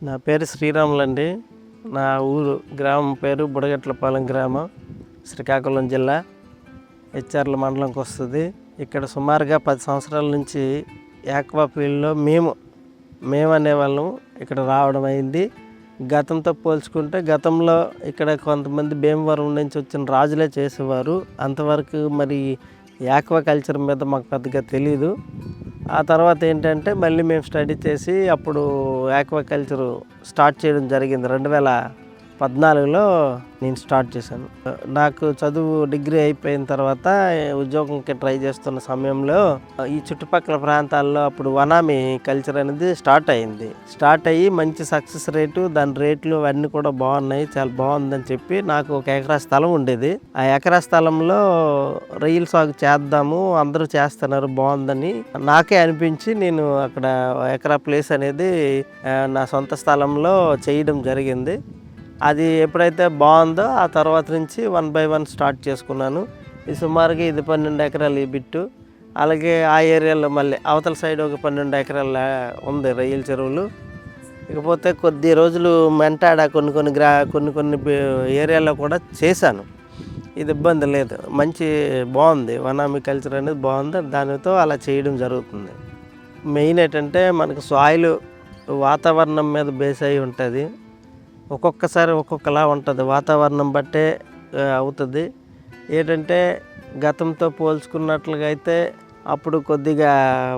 నా పేరు శ్రీరాములండి. నా ఊరు గ్రామం పేరు బుడగట్లపాలెం గ్రామం, శ్రీకాకుళం జిల్లా, హెచ్ఆర్ల మండలంకి వస్తుంది. ఇక్కడ సుమారుగా 10 సంవత్సరాల నుంచి ఆక్వా ఫీల్డ్లో మేము అనేవాళ్ళం ఇక్కడ రావడం అయింది. గతంతో పోల్చుకుంటే గతంలో ఇక్కడ కొంతమంది భీమవరం నుంచి వచ్చిన రాజులే చేసేవారు. అంతవరకు మరి ఆక్వా కల్చర్ మీద మాకు పెద్దగా తెలీదు. ఆ తర్వాత ఏంటంటే మళ్ళీ మేము స్టడీ చేసి అప్పుడు ఆక్వా కల్చర్ స్టార్ట్ చేయడం జరిగింది. 2014లో నేను స్టార్ట్ చేశాను. నాకు చదువు డిగ్రీ అయిపోయిన తర్వాత ఉద్యోగంకి ట్రై చేస్తున్న సమయంలో ఈ చుట్టుపక్కల ప్రాంతాల్లో అప్పుడు వనామి కల్చర్ అనేది స్టార్ట్ అయ్యి మంచి సక్సెస్ రేటు, దాని రేట్లు అవన్నీ కూడా బాగున్నాయి, చాలా బాగుందని చెప్పి నాకు 1 ఎకరా స్థలం ఉండేది. ఆ ఎకరా స్థలంలో రొయ్యల సాగు చేద్దాము, అందరూ చేస్తున్నారు, బాగుందని నాకే అనిపించి నేను అక్కడ ఎకరా ప్లేస్ అనేది నా సొంత స్థలంలో చేయడం జరిగింది. అది ఎప్పుడైతే బాగుందో ఆ తర్వాత నుంచి 1 by 1 స్టార్ట్ చేసుకున్నాను. ఇది సుమారుగా 12 ఎకరాలు ఈ బిట్టు. అలాగే ఆ ఏరియాలో మళ్ళీ అవతల సైడ్ ఒక 12 ఎకరాల ఉంది రొయ్యల చెరువులు. ఇకపోతే కొద్ది రోజులు మెంటాడ కొన్ని ఏరియాలో కూడా చేశాను. ఇది ఇబ్బంది లేదు, మంచి బాగుంది, వనామి కల్చర్ అనేది బాగుంది. దానితో అలా చేయడం జరుగుతుంది. మెయిన్ ఏంటంటే మనకు సాయిల్ వాతావరణం మీద బేస్ అయి ఉంటుంది. ఒక్కొక్కసారి ఒక్కొక్కలా ఉంటుంది, వాతావరణం బట్టే అవుతుంది. ఏంటంటే గతంతో పోల్చుకున్నట్లుగా అయితే అప్పుడు కొద్దిగా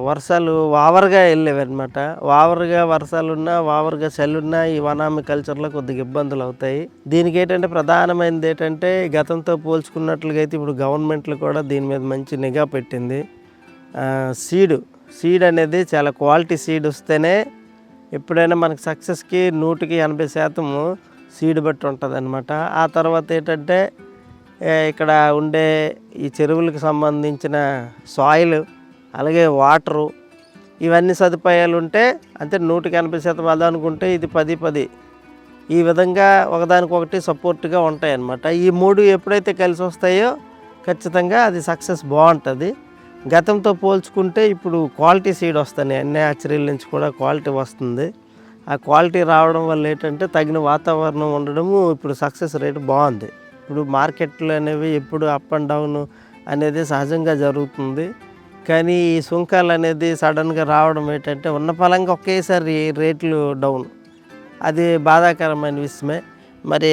వర్షాలు ఓవర్గా వెళ్ళేవి అనమాట. ఓవర్గా చల్లున్నా ఈ వనామి కల్చర్లో కొద్దిగా ఇబ్బందులు అవుతాయి. దీనికి ఏంటంటే ప్రధానమైనది ఏంటంటే గతంతో పోల్చుకున్నట్లుగా అయితే ఇప్పుడు గవర్నమెంట్లు కూడా దీని మీద మంచి నిఘా పెట్టింది. సీడ్ అనేది చాలా క్వాలిటీ సీడ్ వస్తేనే ఎప్పుడైనా మనకు సక్సెస్కి 100కి 80% సీడ్ బట్టి ఉంటుంది అనమాట. ఆ తర్వాత ఏంటంటే ఇక్కడ ఉండే ఈ చెరువులకు సంబంధించిన సాయిల్, అలాగే వాటరు, ఇవన్నీ సదుపాయాలు ఉంటే అంటే 100కి 80% అది అనుకుంటే ఇది 10 ఈ విధంగా ఒకదానికొకటి సపోర్ట్గా ఉంటాయి అన్నమాట. ఈ 3 ఎప్పుడైతే కలిసి వస్తాయో ఖచ్చితంగా అది సక్సెస్ బాగుంటుంది. గతంతో పోల్చుకుంటే ఇప్పుడు క్వాలిటీ సీడ్ వస్తున్నాయి, అన్ని హ్యాచరీల నుంచి కూడా క్వాలిటీ వస్తుంది. ఆ క్వాలిటీ రావడం వల్ల ఏంటంటే తగిన వాతావరణం ఉండడము ఇప్పుడు సక్సెస్ రేటు బాగుంది. ఇప్పుడు మార్కెట్లు అనేవి ఎప్పుడు అప్ అండ్ డౌన్ అనేది సహజంగా జరుగుతుంది. కానీ ఈ సుంకాలు అనేది సడన్గా రావడం ఏంటంటే ఉన్న ఫలంగా ఒకేసారి రేట్లు డౌన్, అది బాధాకరమైన విషయమే. మరి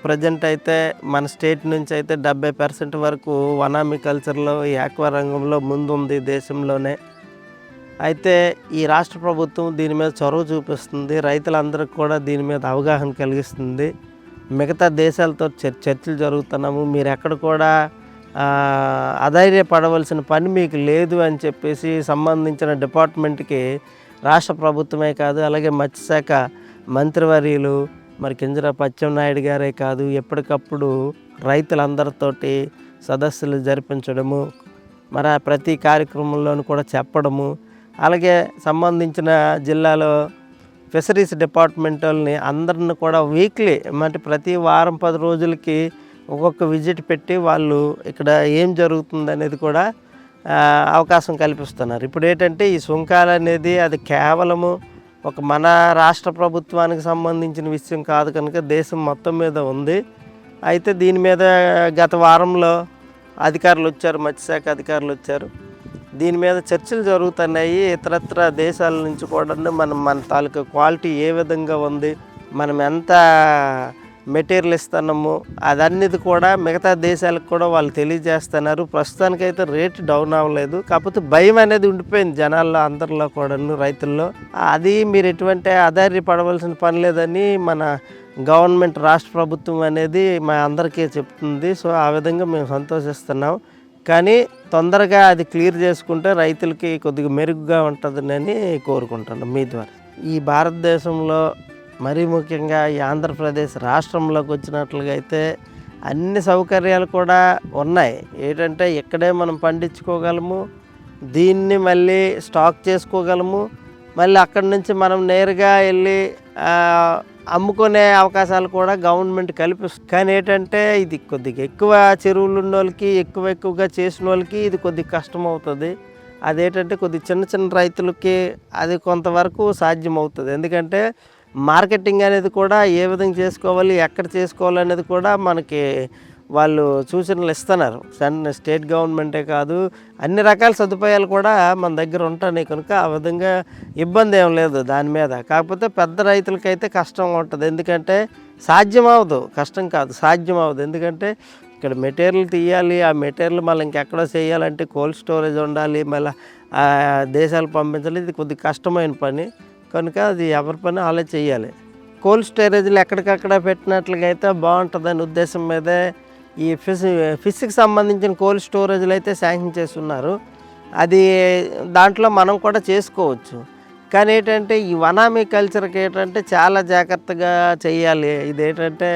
ప్రజెంట్ అయితే మన స్టేట్ నుంచి అయితే 70% వరకు వనామి కల్చర్లో ఈ ఆక్వా రంగంలో ముందుంది దేశంలోనే. అయితే ఈ రాష్ట్ర ప్రభుత్వం దీని మీద చొరవ చూపిస్తుంది, రైతులందరికీ కూడా దీని మీద అవగాహన కలిగిస్తుంది. మిగతా దేశాలతో చర్చలు జరుగుతున్నాము, మీరు ఎక్కడ కూడా అధైర్యపడవలసిన పని మీకు లేదు అని చెప్పేసి సంబంధించిన డిపార్ట్మెంట్కి రాష్ట్ర ప్రభుత్వమే కాదు, అలాగే మత్స్యశాఖ మంత్రివర్యులు మరి కింజరాపు అచ్చెన్నాయుడు గారే కాదు, ఎప్పటికప్పుడు రైతులందరితోటి సదస్సులు జరిపించడము, మరి ప్రతి కార్యక్రమంలోనూ కూడా చెప్పడము, అలాగే సంబంధించిన జిల్లాలో ఫిషరీస్ డిపార్ట్మెంట్ వాళ్ళని అందరిని కూడా వీక్లీ అంటే ప్రతి వారం 10 రోజులకి ఒక్కొక్క విజిట్ పెట్టి వాళ్ళు ఇక్కడ ఏం జరుగుతుంది అనేది కూడా అవకాశం కల్పిస్తున్నారు. ఇప్పుడు ఏంటంటే ఈ సుంకాలు అనేది అది కేవలము ఒక మన రాష్ట్ర ప్రభుత్వానికి సంబంధించిన విషయం కాదు కనుక దేశం మొత్తం మీద ఉంది. అయితే దీని మీద గత వారంలో అధికారులు వచ్చారు, మత్స్యశాఖ అధికారులు వచ్చారు. దీని మీద చర్చలు జరుగుతున్నాయి. ఇతరత్ర దేశాల నుంచి కూడా మన తాలూకా క్వాలిటీ ఏ విధంగా ఉంది, మనం ఎంత మెటీరియల్ ఇస్తున్నాము, అదన్నది కూడా మిగతా దేశాలకు కూడా వాళ్ళు తెలియజేస్తున్నారు. ప్రస్తుతానికైతే రేటు డౌన్ అవ్వలేదు, కాకపోతే భయం అనేది ఉండిపోయింది జనాల్లో, అందరిలో కూడా, రైతుల్లో. అది మీరు ఎటువంటి ఆధారపడవలసిన పని లేదని మన గవర్నమెంట్, రాష్ట్ర ప్రభుత్వం అనేది మా అందరికీ చెప్తుంది. సో ఆ విధంగా మేము సంతోషిస్తున్నాం. కానీ తొందరగా అది క్లియర్ చేసుకుంటే రైతులకి కొద్దిగా మెరుగుగా ఉంటుందని కోరుకుంటున్నాం మీ ద్వారా. ఈ భారతదేశంలో మరీ ముఖ్యంగా ఈ ఆంధ్రప్రదేశ్ రాష్ట్రంలోకి వచ్చినట్లుగా అయితే అన్ని సౌకర్యాలు కూడా ఉన్నాయి. ఏంటంటే ఇక్కడే మనం పండించుకోగలము, దీన్ని మళ్ళీ స్టాక్ చేసుకోగలము, మళ్ళీ అక్కడి నుంచి మనం నేరుగా వెళ్ళి అమ్ముకునే అవకాశాలు కూడా గవర్నమెంట్ కల్పిస్తుంది. కానీ ఏంటంటే ఇది కొద్దిగా ఎక్కువ చెరువులు ఉన్న వాళ్ళకి, ఎక్కువగా చేసిన వాళ్ళకి ఇది కొద్దిగా కష్టం అవుతుంది. అదేంటంటే కొద్ది చిన్న చిన్న రైతులకి అది కొంతవరకు సాధ్యమవుతుంది. ఎందుకంటే మార్కెటింగ్ అనేది కూడా ఏ విధంగా చేసుకోవాలి, ఎక్కడ చేసుకోవాలి అనేది కూడా మనకి వాళ్ళు సూచనలు ఇస్తున్నారు. స్టేట్ గవర్నమెంటే కాదు, అన్ని రకాల సదుపాయాలు కూడా మన దగ్గర ఉంటున్నాయి కనుక ఆ విధంగా ఇబ్బంది ఏం లేదు దాని మీద. కాకపోతే పెద్ద రైతులకైతే కష్టం ఉంటుంది. ఎందుకంటే సాధ్యం అవ్వదు, కష్టం కాదు, సాధ్యం అవ్వదు. ఎందుకంటే ఇక్కడ మెటీరియల్ తీయాలి, ఆ మెటీరియల్ మళ్ళీ ఇంకెక్కడో చేయాలంటే కోల్డ్ స్టోరేజ్ ఉండాలి, మళ్ళీ దేశాలు పంపించాలి. ఇది కొద్దిగా కష్టమైన పని కనుక అది ఎవరి పని వాళ్ళే చేయాలి. కోల్డ్ స్టోరేజ్లు ఎక్కడికక్కడ పెట్టినట్లుగా అయితే బాగుంటుందని ఉద్దేశం మీదే ఈ ఫిష్కి సంబంధించిన కోల్డ్ స్టోరేజ్లు అయితే శాంక్షన్ చేస్తున్నారు. అది దాంట్లో మనం కూడా చేసుకోవచ్చు. కానీ ఏంటంటే ఈ వనామీ కల్చర్కి ఏంటంటే చాలా జాగ్రత్తగా చేయాలి. ఇదేంటంటే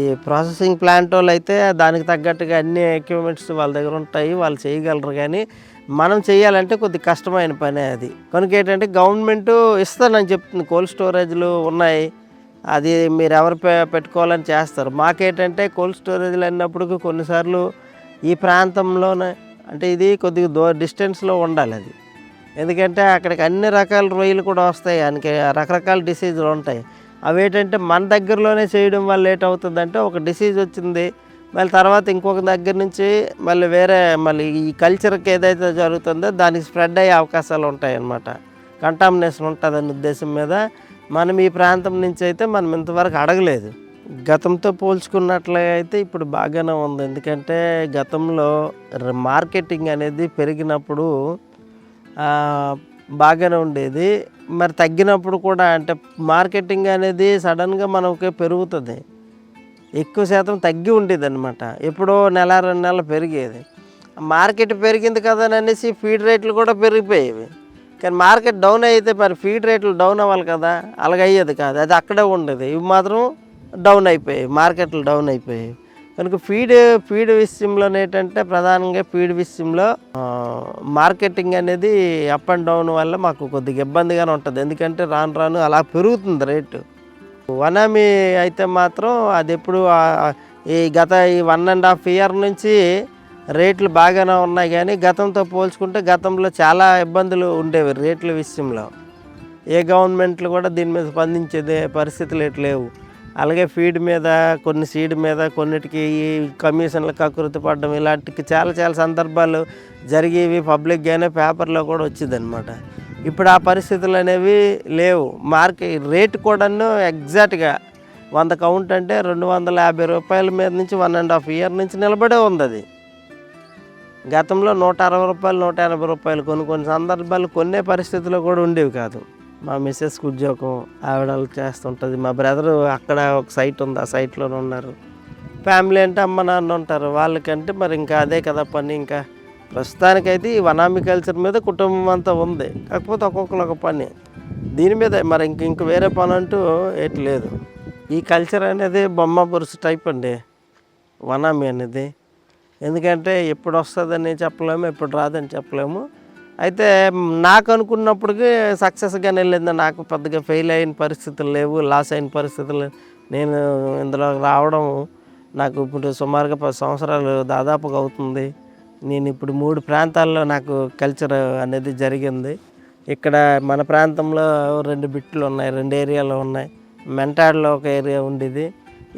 ఈ ప్రాసెసింగ్ ప్లాంట్ వాళ్ళు అయితే దానికి తగ్గట్టుగా అన్ని ఎక్విప్మెంట్స్ వాళ్ళ దగ్గర ఉంటాయి, వాళ్ళు చేయగలరు. కానీ మనం చేయాలంటే కొద్ది కష్టమైన పనే అది. కనుక ఏంటంటే గవర్నమెంట్ ఇస్తానని చెప్తుంది, కోల్డ్ స్టోరేజ్లు ఉన్నాయి, అది మీరు ఎవరు పెట్టుకోవాలని చేస్తారు. మాకేంటంటే కోల్డ్ స్టోరేజ్లు అన్నప్పుడు కొన్నిసార్లు ఈ ప్రాంతంలోనే అంటే ఇది కొద్దిగా డిస్టెన్స్లో ఉండాలి అది. ఎందుకంటే అక్కడికి అన్ని రకాల రొయ్యలు కూడా వస్తాయి, దానికి రకరకాల డిసీజులు ఉంటాయి. అవి ఏంటంటే మన దగ్గరలోనే చేయడం వల్ల ఏటవుతుందంటే ఒక డిసీజ్ వచ్చింది, మళ్ళీ తర్వాత ఇంకొక దగ్గర నుంచి మళ్ళీ వేరే మళ్ళీ ఈ కల్చర్కి ఏదైతే జరుగుతుందో దానికి స్ప్రెడ్ అయ్యే అవకాశాలు ఉంటాయి అన్నమాట. కంటామినేషన్ ఉంటుందనే ఉద్దేశం మీద మనం ఈ ప్రాంతం నుంచి అయితే మనం ఇంతవరకు అడగలేదు. గతంతో పోల్చుకున్నట్లయితే అయితే ఇప్పుడు బాగానే ఉంది. ఎందుకంటే గతంలో మార్కెటింగ్ అనేది పెరిగినప్పుడు బాగానే ఉండేది, మరి తగ్గినప్పుడు కూడా అంటే మార్కెటింగ్ అనేది సడన్గా మనకి పెరుగుతుంది, ఎక్కువ శాతం తగ్గి ఉండేది అనమాట. ఎప్పుడో నెల 2 నెలలు పెరిగేది. మార్కెట్ పెరిగింది కదా అనేసి ఫీడ్ రేట్లు కూడా పెరిగిపోయేవి. కానీ మార్కెట్ డౌన్ అయితే మరి ఫీడ్ రేట్లు డౌన్ అవ్వాలి కదా, అలాగ అయ్యేది కాదు, అది అక్కడే ఉండేది. ఇవి మాత్రం డౌన్ అయిపోయాయి, మార్కెట్లు డౌన్ అయిపోయాయి. కనుక ఫీడ్ విషయంలో ఏంటంటే ప్రధానంగా ఫీడ్ విషయంలో మార్కెటింగ్ అనేది అప్ అండ్ డౌన్ వల్ల మాకు కొద్దిగా ఇబ్బందిగానే ఉంటుంది. ఎందుకంటే రాను రాను అలా పెరుగుతుంది రేటు. వనామీ అయితే మాత్రం అది ఎప్పుడు ఈ 1.5 ఇయర్ నుంచి రేట్లు బాగానే ఉన్నాయి. కానీ గతంతో పోల్చుకుంటే గతంలో చాలా ఇబ్బందులు ఉండేవి రేట్ల విషయంలో. ఏ గవర్నమెంట్లు కూడా దీని మీద స్పందించేదే పరిస్థితులు ఎటు లేవు. అలాగే ఫీడ్ మీద, కొన్ని సీడ్ మీద కొన్నిటికి ఈ కమిషన్లు కకృతి పడడం ఇలాంటివి చాలా చాలా సందర్భాలు జరిగేవి. పబ్లిక్గానే పేపర్లో కూడా వచ్చిందనమాట. ఇప్పుడు ఆ పరిస్థితులు అనేవి లేవు. రేటు కూడాను ఎగ్జాక్ట్గా 100 కౌంట్ అంటే 250 రూపాయల మీద నుంచి 1.5 ఇయర్ నుంచి నిలబడే ఉంది. అది గతంలో 160 రూపాయలు, 180 రూపాయలు కొన్ని సందర్భాలు కొన్నే పరిస్థితుల్లో కూడా ఉండేవి కాదు. మా మిస్సెస్కి ఉద్యోగం, ఆవిడ చేస్తుంటుంది. మా బ్రదరు అక్కడ ఒక సైట్ ఉంది, ఆ సైట్లోనే ఉన్నారు. ఫ్యామిలీ అంటే అమ్మ నాన్న ఉంటారు, వాళ్ళకంటే మరి ఇంకా అదే కదా పని. ఇంకా ప్రస్తుతానికైతే ఈ వనామీ కల్చర్ మీద కుటుంబం అంతా ఉంది. కాకపోతే ఒక్కొక్కరు ఒక పని దీని మీద, మరి ఇంక వేరే పని అంటూ ఏటి లేదు. ఈ కల్చర్ అనేది బొమ్మ బొరుసు టైప్ అండి వనామీ అనేది. ఎందుకంటే ఎప్పుడు వస్తుందని చెప్పలేము, ఎప్పుడు రాదని చెప్పలేము. అయితే నాకు అనుకున్నప్పటికీ సక్సెస్గానే వెళ్ళింది. నాకు పెద్దగా ఫెయిల్ అయిన పరిస్థితులు లేవు, లాస్ అయిన పరిస్థితులు. నేను ఇందులో రావడం నాకు ఇప్పుడు సుమారుగా 10 సంవత్సరాలు దాదాపుగా అవుతుంది. నేను ఇప్పుడు 3 ప్రాంతాల్లో నాకు కల్చర్ అనేది జరిగింది. ఇక్కడ మన ప్రాంతంలో 2 బిట్లు ఉన్నాయి, 2 ఏరియాలు ఉన్నాయి. మెంటాడ్లో ఒక ఏరియా ఉండేది.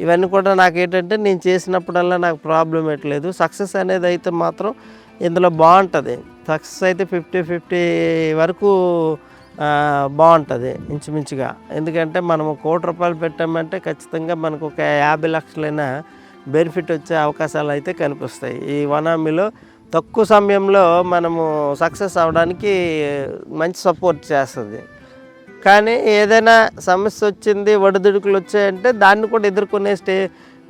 ఇవన్నీ కూడా నాకు ఏంటంటే నేను చేసినప్పుడల్లా నాకు ప్రాబ్లం ఎట్లేదు. సక్సెస్ అనేది అయితే మాత్రం ఇందులో బాగుంటుంది. సక్సెస్ అయితే 50-50 వరకు బాగుంటుంది ఇంచుమించుగా. ఎందుకంటే మనం ₹1,00,00,000 పెట్టామంటే ఖచ్చితంగా మనకు ఒక 50 లక్షలైనా బెనిఫిట్ వచ్చే అవకాశాలు అయితే కనిపిస్తాయి. ఈ వనామీలో తక్కువ సమయంలో మనము సక్సెస్ అవ్వడానికి మంచి సపోర్ట్ చేస్తుంది. కానీ ఏదైనా సమస్య వచ్చింది, ఒడిదుడుకులు వచ్చాయంటే దాన్ని కూడా ఎదుర్కొనే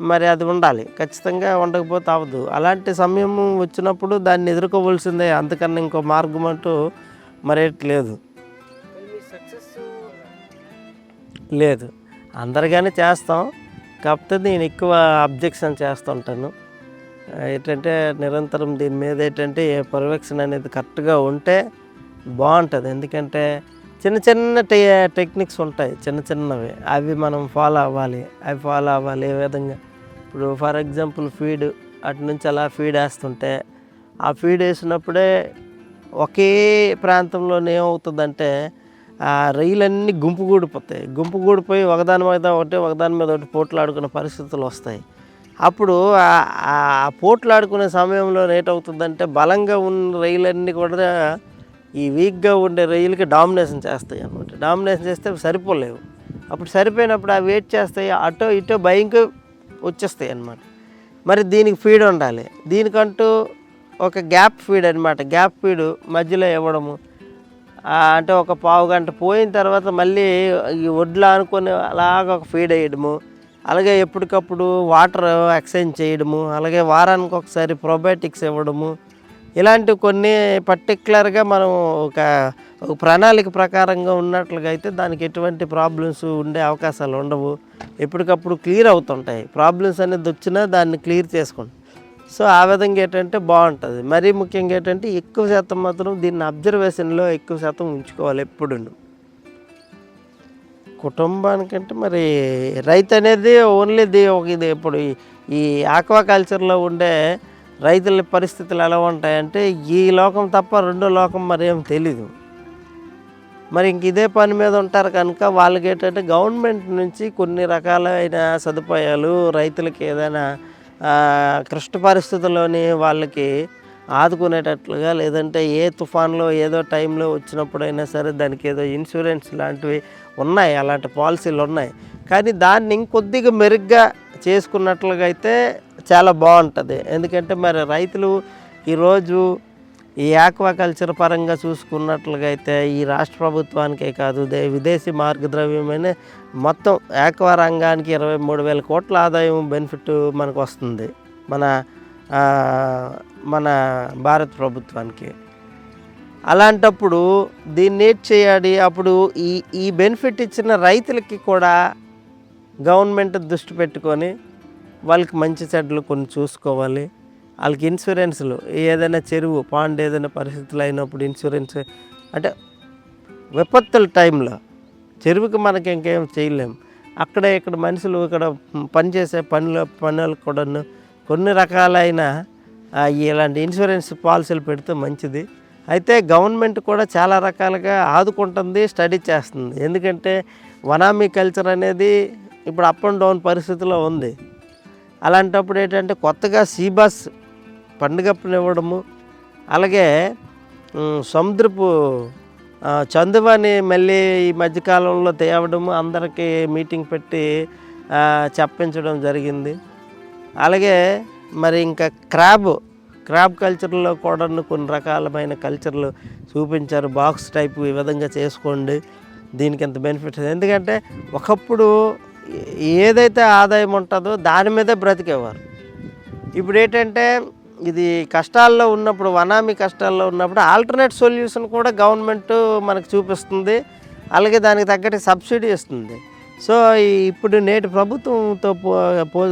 మరి అది ఉండాలి, ఖచ్చితంగా ఉండకపోతే అవ్వదు. అలాంటి సమయం వచ్చినప్పుడు దాన్ని ఎదుర్కోవలసిందే, అందుకన్నా ఇంకో మార్గం అంటూ మరేటి లేదు. లేదు, అందరిగానే చేస్తాం. కాకపోతే నేను ఎక్కువ అబ్జెక్షన్ చేస్తుంటాను. ఏంటంటే నిరంతరం దీని మీద ఏంటంటే పర్యవేక్షణ అనేది కరెక్ట్గా ఉంటే బాగుంటుంది. ఎందుకంటే చిన్న చిన్న టెక్నిక్స్ ఉంటాయి, చిన్నవి, అవి మనం ఫాలో అవ్వాలి. ఏ విధంగా ఇప్పుడు ఫర్ ఎగ్జాంపుల్ ఫీడ్ అటు నుంచి అలా ఫీడ్ వేస్తుంటే ఆ ఫీడ్ వేసినప్పుడే ఒకే ప్రాంతంలోనే ఏమవుతుందంటే ఆ రొయ్యలన్నీ గుంపు గూడిపోతాయి. గుంపు గూడిపోయి ఒకదాని మీద ఒకటి పోట్లాడుకునే పరిస్థితులు వస్తాయి. అప్పుడు ఆ పోట్లాడుకునే సమయంలో ఏటవుతుందంటే బలంగా ఉన్న రొయ్యలన్నీ కూడా ఈ వీక్గా ఉండే రొయ్యలకి డామినేషన్ చేస్తాయి అన్నమాట. డామినేషన్ చేస్తే సరిపోలేవు. అప్పుడు సరిపోయినప్పుడు అవి వెయిట్ చేస్తాయి, అటో ఇటో భయంగా వచ్చేస్తాయి అన్నమాట. మరి దీనికి ఫీడ్ ఉండాలి. దీనికంటూ ఒక గ్యాప్ ఫీడ్ అనమాట. గ్యాప్ ఫీడ్ మధ్యలో ఇవ్వడము, అంటే ఒక పావు గంట పోయిన తర్వాత మళ్ళీ ఈ వడ్లు అనుకొని అలాగ ఒక ఫీడ్ వేయడము, అలాగే ఎప్పటికప్పుడు వాటర్ ఎక్స్చేంజ్ చేయడము, అలాగే వారానికి ఒకసారి ప్రోబయోటిక్స్ ఇవ్వడము, ఇలాంటివి కొన్ని పర్టికులర్గా మనం ఒక ప్రణాళిక ప్రకారంగా ఉన్నట్లుగా అయితే దానికి ఎటువంటి ప్రాబ్లమ్స్ ఉండే అవకాశాలు ఉండవు. ఎప్పటికప్పుడు క్లియర్ అవుతుంటాయి. ప్రాబ్లమ్స్ అనేది వచ్చినా దాన్ని క్లియర్ చేసుకోండి. సో ఆ విధంగా ఏంటంటే బాగుంటుంది. మరీ ముఖ్యంగా ఏంటంటే ఎక్కువ శాతం మాత్రం దీన్ని అబ్జర్వేషన్లో ఎక్కువ శాతం ఉంచుకోవాలి ఎప్పుడు. కుటుంబానికంటే మరి రైతు అనేది ఓన్లీ ఇది ఇప్పుడు ఈ ఆక్వాకల్చర్లో ఉండే రైతుల పరిస్థితులు ఎలా ఉంటాయంటే ఈ లోకం తప్ప రెండో లోకం మరేం తెలీదు. మరి ఇంక ఇదే పని మీద ఉంటారు కనుక వాళ్ళకి ఏంటంటే గవర్నమెంట్ నుంచి కొన్ని రకాలైన సదుపాయాలు రైతులకి ఏదైనా క్లిష్ట పరిస్థితుల్లోని వాళ్ళకి ఆదుకునేటట్లుగా, లేదంటే ఏ తుఫాన్లో ఏదో టైంలో వచ్చినప్పుడైనా సరే దానికి ఏదో ఇన్సూరెన్స్ లాంటివి ఉన్నాయి, అలాంటి పాలసీలు ఉన్నాయి. కానీ దాన్ని ఇంకొద్దిగా మెరుగ్గా చేసుకున్నట్లుగా అయితే చాలా బాగుంటుంది. ఎందుకంటే మరి రైతులు ఈరోజు ఈ ఆక్వాకల్చర్ పరంగా చూసుకున్నట్లుగా అయితే ఈ రాష్ట్ర ప్రభుత్వానికే కాదు, విదేశీ మార్గద్రవ్యమైన మొత్తం ఆక్వా రంగానికి 23,000 కోట్ల ఆదాయం బెనిఫిట్ మనకు వస్తుంది మన భారత ప్రభుత్వానికి. అలాంటప్పుడు దీన్ని ఏం చేయాలి? అప్పుడు ఈ బెనిఫిట్ ఇచ్చిన రైతులకి కూడా గవర్నమెంట్ దృష్టి పెట్టుకొని వాళ్ళకి మంచి చెడ్డలు కొన్ని చూసుకోవాలి. వాళ్ళకి ఇన్సూరెన్స్లు, ఏదైనా చెరువు పాండ్ ఏదైనా పరిస్థితులు అయినప్పుడు ఇన్సూరెన్స్, అంటే విపత్తుల టైంలో చెరువుకి మనకి ఇంకేం చేయలేము. ఇక్కడ మనుషులు ఇక్కడ పనిచేసే పనులకు కూడా కొన్ని రకాలైన ఇలాంటి ఇన్సూరెన్స్ పాలసీలు పెడితే మంచిది. అయితే గవర్నమెంట్ కూడా చాలా రకాలుగా ఆదుకుంటుంది, స్టడీ చేస్తుంది. ఎందుకంటే వనామీ కల్చర్ అనేది ఇప్పుడు అప్ అండ్ డౌన్ పరిస్థితిలో ఉంది. అలాంటప్పుడు ఏంటంటే కొత్తగా సీబాస్ పండుగప్పనివ్వడము, అలాగే సముద్రపు చందువాని మళ్ళీ ఈ మధ్యకాలంలో తేవడము, అందరికీ మీటింగ్ పెట్టి చెప్పించడం జరిగింది. అలాగే మరి ఇంకా క్రాబ్ కల్చర్లో కూడా కొన్ని రకాలమైన కల్చర్లు చూపించారు. బాక్స్ టైప్ ఈ విధంగా చేసుకోండి, దీనికి ఎంత బెనిఫిట్స్. ఎందుకంటే ఒకప్పుడు ఏదైతే ఆదాయం ఉంటుందో దాని మీదే బ్రతికేవారు. ఇప్పుడు ఏంటంటే ఇది కష్టాల్లో ఉన్నప్పుడు, వనామీ కష్టాల్లో ఉన్నప్పుడు ఆల్టర్నేట్ సొల్యూషన్ కూడా గవర్నమెంట్ మనకు చూపిస్తుంది. అలాగే దానికి తగ్గట్టు సబ్సిడీ ఇస్తుంది. సో ఇప్పుడు నేటి ప్రభుత్వంతో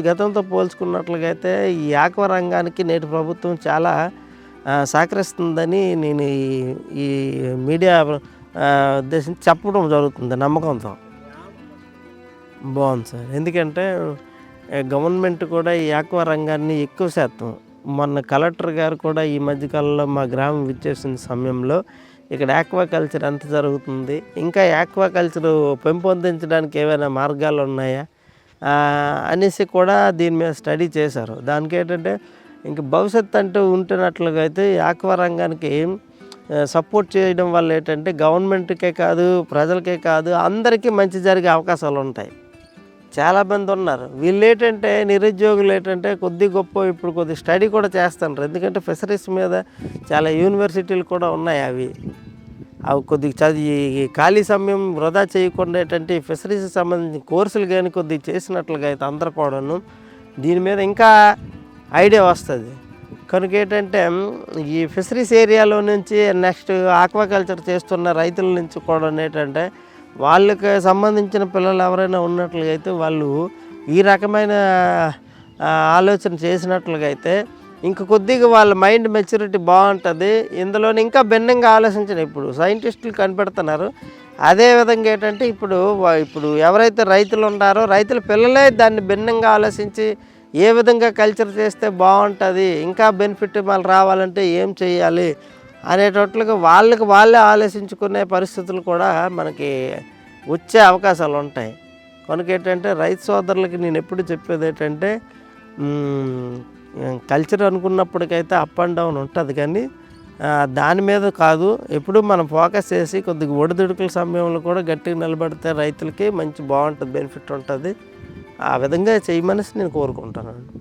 గతంతో పోల్చుకున్నట్లుగా అయితే ఈ ఆక్వా రంగానికి నేటి ప్రభుత్వం చాలా సహకరిస్తుందని నేను ఈ మీడియా ఉద్దేశించి చెప్పడం జరుగుతుంది నమ్మకంతో. బాగుంది సార్. ఎందుకంటే గవర్నమెంట్ కూడా ఈ ఆక్వా రంగాన్ని ఎక్కువ శాతం, మొన్న కలెక్టర్ గారు కూడా ఈ మధ్యకాలంలో మా గ్రామం విచ్చేసిన సమయంలో ఇక్కడ ఆక్వాకల్చర్ ఎంత జరుగుతుంది, ఇంకా ఆక్వాకల్చర్ పెంపొందించడానికి ఏమైనా మార్గాలు ఉన్నాయా అనేసి కూడా దీని మీద స్టడీ చేశారు. దానికి ఏంటంటే ఇంక భవిష్యత్తు అంటూ ఉంటున్నట్లుగా అయితే ఆక్వా రంగానికి సపోర్ట్ చేయడం వల్ల ఏంటంటే గవర్నమెంట్కే కాదు, ప్రజలకే కాదు, అందరికీ మంచి జరిగే అవకాశాలు ఉంటాయి. చాలామంది ఉన్నారు వీళ్ళు ఏంటంటే నిరుద్యోగులు ఏంటంటే కొద్ది గొప్ప ఇప్పుడు కొద్ది స్టడీ కూడా చేస్తున్నారు. ఎందుకంటే ఫిషరీస్ మీద చాలా యూనివర్సిటీలు కూడా ఉన్నాయి. అవి కొద్దిగా చదివి ఖాళీ సమయం వృధా చేయకుండా ఏంటంటే ఫిషరీస్కి సంబంధించిన కోర్సులు కానీ కొద్దిగా చేసినట్లుగా అయితే అందరూ కూడాను దీని మీద ఇంకా ఐడియా వస్తుంది. కనుక ఏంటంటే ఈ ఫిషరీస్ ఏరియాలో నుంచి నెక్స్ట్ ఆక్వాకల్చర్ చేస్తున్న రైతుల నుంచి కూడా ఏంటంటే వాళ్ళకి సంబంధించిన పిల్లలు ఎవరైనా ఉన్నట్లుగా అయితే వాళ్ళు ఈ రకమైన ఆలోచన చేసినట్లుగా అయితే ఇంక కొద్దిగా వాళ్ళ మైండ్ మెచ్యూరిటీ బాగుంటుంది. ఇందులోని ఇంకా భిన్నంగా ఆలోచించిన ఇప్పుడు సైంటిస్టులు కనిపెడుతున్నారు. అదేవిధంగా ఏంటంటే ఇప్పుడు ఎవరైతే రైతులు ఉంటారో రైతుల పిల్లలే దాన్ని భిన్నంగా ఆలోచించి ఏ విధంగా కల్చర్ చేస్తే బాగుంటుంది, ఇంకా బెనిఫిట్ మళ్ళీ రావాలంటే ఏం చేయాలి అనేటట్లుగా వాళ్ళే ఆలోచించుకునే పరిస్థితులు కూడా మనకి వచ్చే అవకాశాలు ఉంటాయి. కనుక ఏంటంటే రైతు సోదరులకి నేను ఎప్పుడు చెప్పేది ఏంటంటే కల్చర్ అనుకున్నప్పటికైతే అప్ అండ్ డౌన్ ఉంటుంది, కానీ దాని మీద కాదు, ఎప్పుడు మనం ఫోకస్ చేసి కొద్దిగా ఒడిదుడుకుల సమయంలో కూడా గట్టిగా నిలబడితే రైతులకి మంచి బాగుంటుంది, బెనిఫిట్ ఉంటుంది. ఆ విధంగా చేయమనేసి నేను కోరుకుంటానండి.